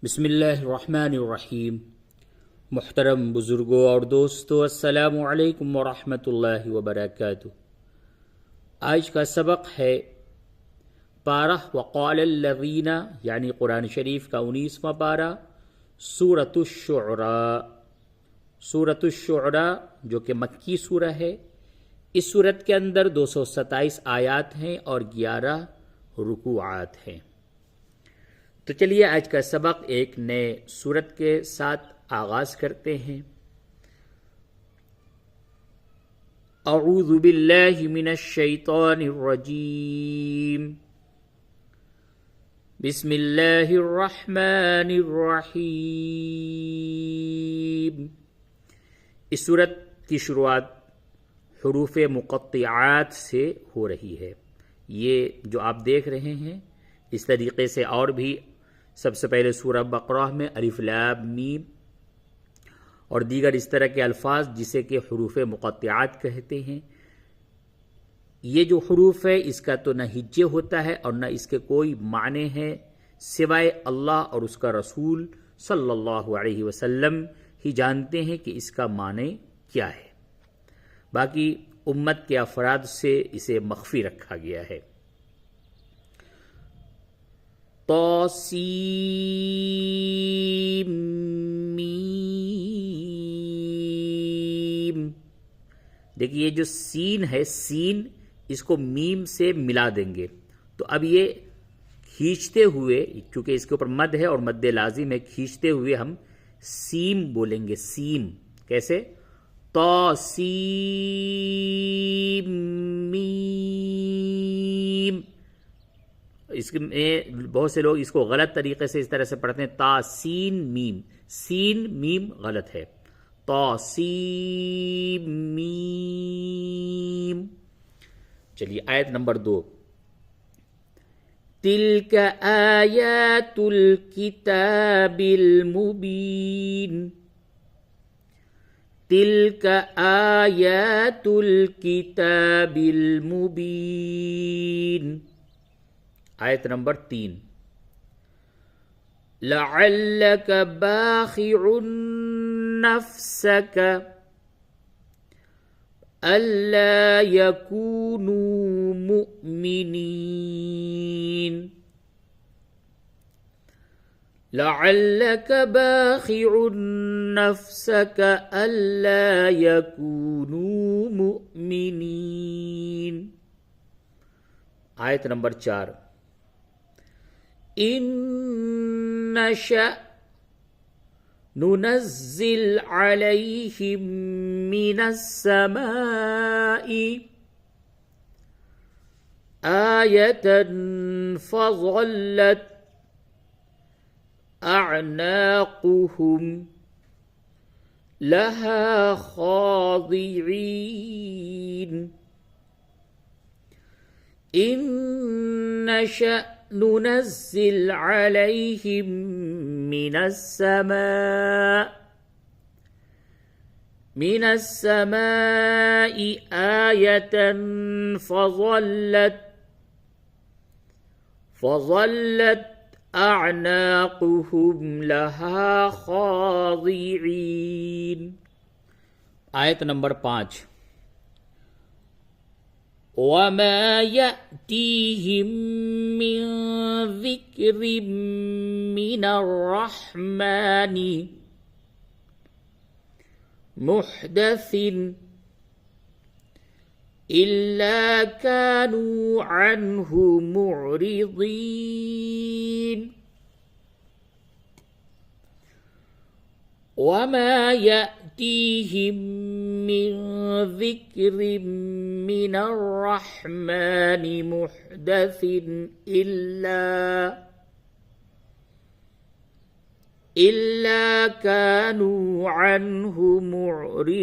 बिस्मिल्लाहिर्रहमानिर्रहीम। मुहतरम बुज़ुर्गों और दोस्तों, अस्सलामु अलैकुम वरहमतुल्लाहि वबरकातुहू। आज का सबक है पारा वक़ालल्लज़ीना, यानी कुरान शरीफ का 19वां पारा, सूरतुश्शुअरा। सूरतुश्शुअरा जो कि मक्की सूरह है। इस सूरत के अंदर 227 आयात हैं और 11 रुकुआत हैं। तो चलिए आज का सबक एक नए सूरत के साथ आगाज करते हैं। अऊज़ु बिल्लाहि मिनश शैतानिर रजीम। बिस्मिल्लाहिर रहमानिर रहीम। इस सूरत की शुरुआत हुरूफ मुक़त्तिआत से हो रही है। ये जो आप देख रहे हैं, इस तरीके से और भी सबसे पहले सूरह बकरा में अलिफ लाम मीम और दीगर इस तरह के अल्फाज जिसे कि हुरूफ मुक़त्तिआत कहते हैं। ये जो हुरूफ है इसका तो न हिज्जे होता है और न इसके कोई माने हैं, सिवाय अल्लाह और उसका रसूल सल्लल्लाहु अलैहि वसल्लम ही जानते हैं कि इसका माने क्या है। बाकी उम्मत के अफराद से इसे मख्फी रखा गया है। तौसीम मीम। देखिए ये जो सीन है, सीन इसको मीम से मिला देंगे तो अब ये खींचते हुए, क्योंकि इसके ऊपर मद है और मद्दे लाजिम है, खींचते हुए हम सीम बोलेंगे। सीम कैसे? तौसीम मीम। इसमें बहुत से लोग इसको गलत तरीके से इस तरह से पढ़ते हैं, तासीन मीम। सीन मीम गलत है, तासीम मीम। चलिए आयत नंबर 2। तिल्क आयातुल किताबिल मुबीन। तिल्क आयातुल किताबिल मुबीन। आयत नंबर 3। लअल्लक बाखिउन नफ्सक अल्ला यकूनू मुअ्मिनीन। लअल्लक बाखिउन नफ्सक अल्ला यकूनू मुअ्मिनीन। आयत नंबर 4। नशअ नुनज़्ज़िल अलैहिम मिनस समाई आयतन फज़ल्लत अअनाक़ुहुम लहा ख़ाज़िईन। नशअ नुनज़्ज़िल अलैहिम मिनस समाई आयतन फज़ल्लत अअनाक़ुहुम लहा ख़ाज़िईन। आयत नंबर 5। वमा यअतीहिम मिन ज़िक्रिम मिनर रहमानि मुहदसिन इल्ला कानू अन्हु मुअरिज़ीन। वमा यअतीहिम मिन ज़िक्रिम मिनर रहमानि मुहदसिन इल्ला कानू अन्हु मुअरिज़ीन।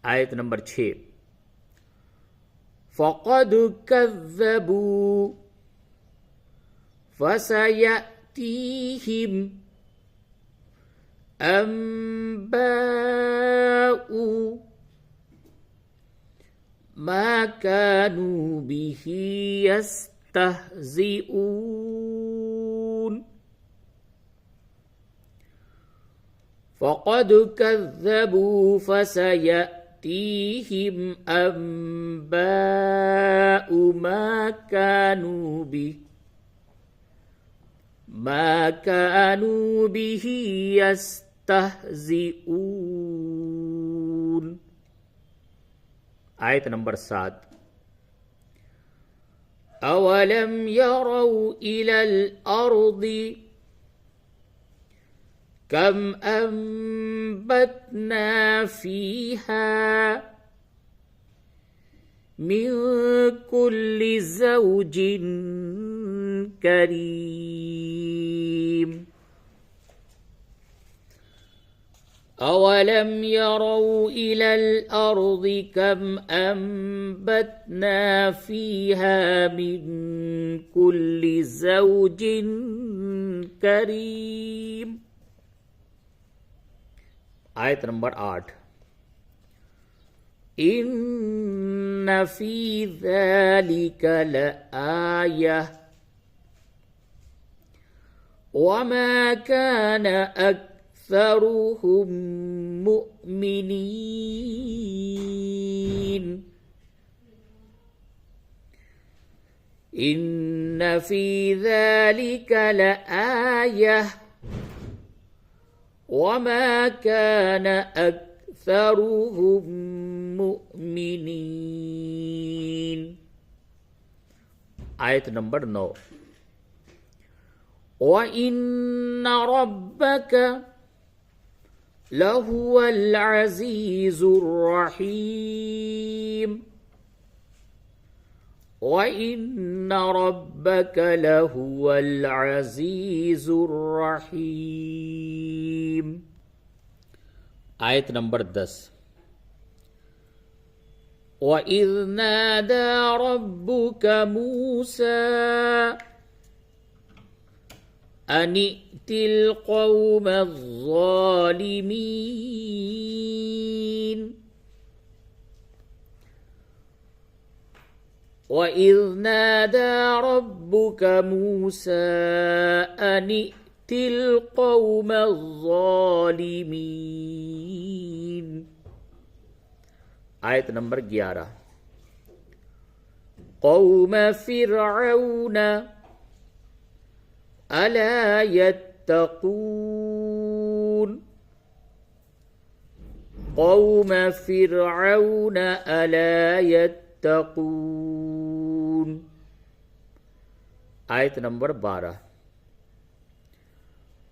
आयत नंबर 6। फ़क़द कज़्ज़बू फसयअतीहिम अंबाउ मा कानू बिही यस्तहज़िऊन। يستهزئون فقد كذبوا فسيأتيهم أنباء ما كانوا به يستهزئون. आयत नंबर 7 أولم يروا إلى الأرض كم أنبتنا فيها من كل زوج كريم أولم يروا إلى الأرض كم أنبتنا فيها من كل زوج كريم. आयत नंबर 8 إن في ذلك لآية وما كان أكثرهم مؤمنين إن في ذلك لآية وما كان أكثرهم مؤمنين. आयत नंबर 9 وإن ربك لهو العزيز الرحيم وإن ربك لهو العزيز الرحيم. आयत नंबर 10 وإذ نادى ربك موسى أن ائت القوم الظالمين وإذ نادى ربك موسى أن ائت القوم الظالمين. आयत नंबर 11 قوم فرعون ألا يتقون قوم فرعون ألا يتقون. आयत नंबर 12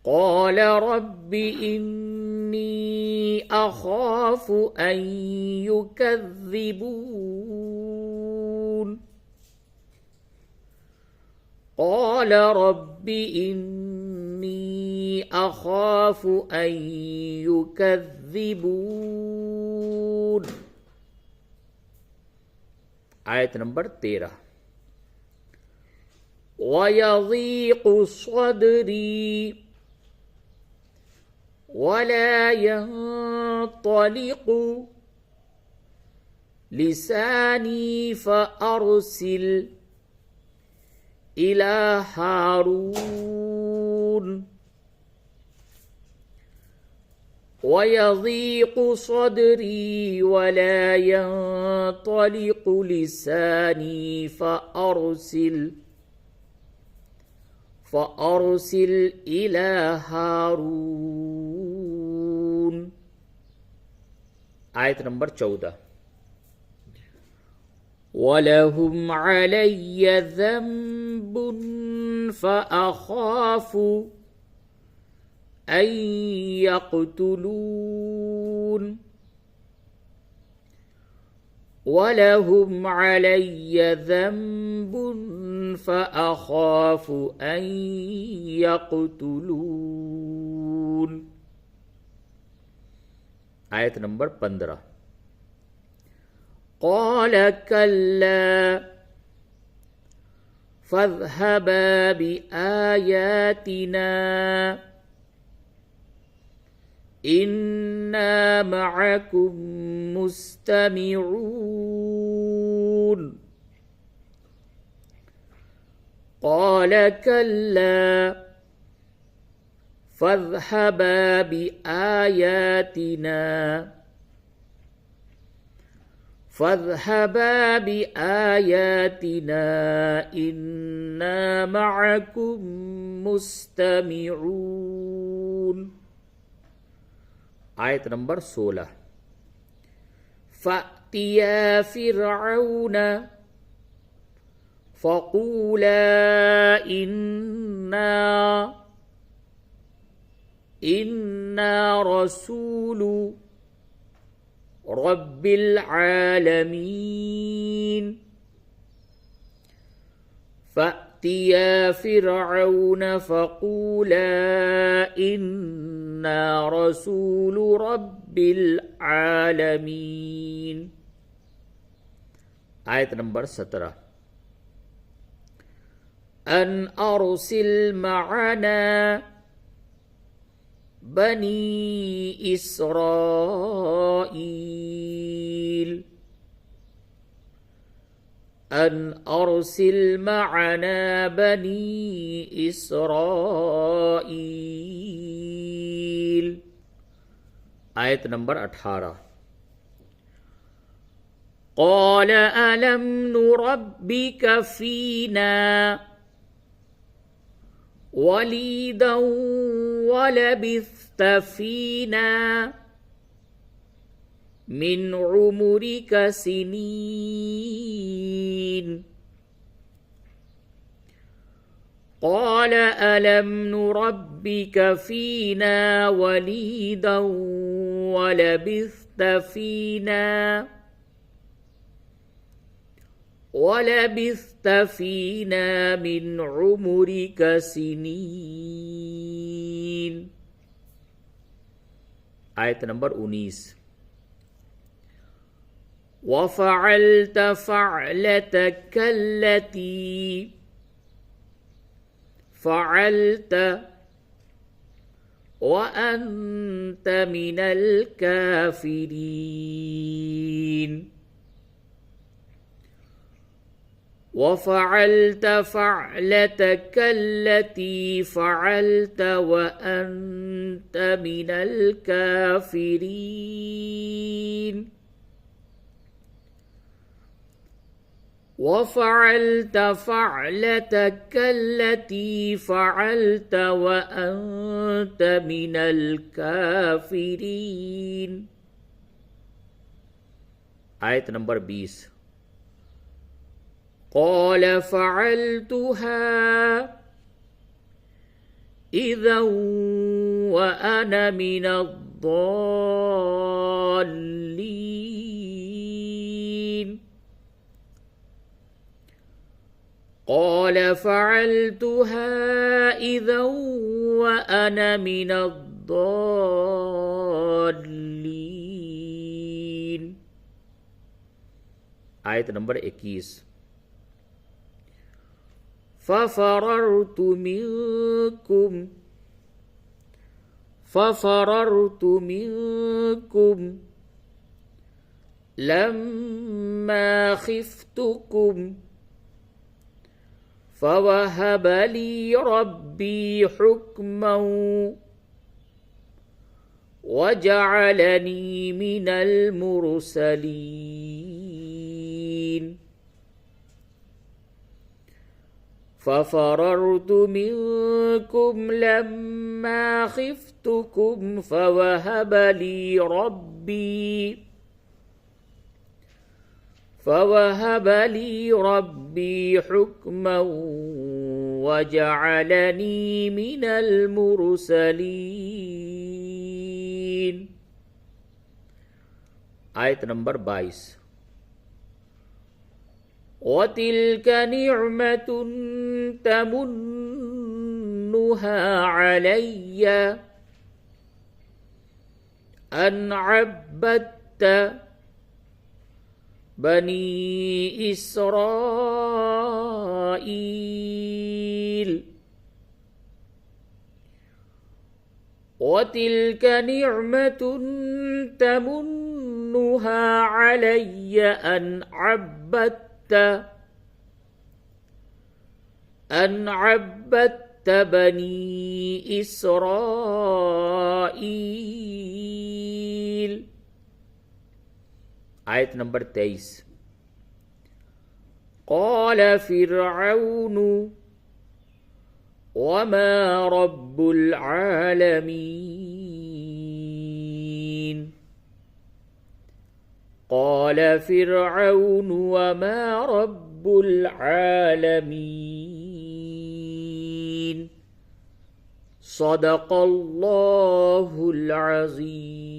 قال رب إني أخاف أن يكذبون قال رب إني أخاف أن يكذبون. आयत नंबर 13 ويضيق صدري ولا ينطلق لساني فأرسل إلى هارون ويضيق صدري ولا ينطلق لساني فأرسل إلى هارون. आयत नंबर 14 ولهم علي ذنب فأخاف أن يقتلون ولهم علي ذنب فأخاف أن يقتلون. आयत नंबर 15 قال كلا فاذهبا بآياتنا إنا معكم مستمعون قال كلا فاذهبا بآياتنا إنا معكم مستمعون. आयत नंबर 16। فأتيا فرعون فقولا إنا رسول رب العالمين. فأتيا فرعون فقولا إنا رسول رب العالمين. आयत नंबर 17। أن أرسل معنا بني إسرائيل. أن أرسل معنا بني إسرائيل. आयत नंबर 18। قال ألم نربك فينا وليدا ولبثت فينا من عمرك سنين. قال ألم نربك فينا وليدا ولبثت فينا من عمرك سنين. आयत नंबर 19। وفعلت فعلتك التي فعلت وأنت من الكافرين. وفعلت فعلتك التي فعلت وأنت من الكافرين. وفعلت فعلتك التي فعلت وأنت من الكافرين. आयत नंबर 20। قال فعلتها إذا وأنا من الضالين. قال فعلتها إذا وأنا من الضالين. आयत नंबर 21। ففررت منكم لما خفتكم فوهب لي ربي حكما وجعلني من المرسلين. ففررت منكم لما خفتكم فوهب لي ربي حكما وجعلني من المرسلين. आयत नंबर 22। وتلك نعمة تمنها علي أن عبدت بني إسرائيل. وتلك نعمة تمنها علي أن عبدت أن عبدت بني إسرائيل. आयत नंबर 23। قال فرعون وما رب العالمين। قال فرعون وما رب العالمين। صدق الله العظيم।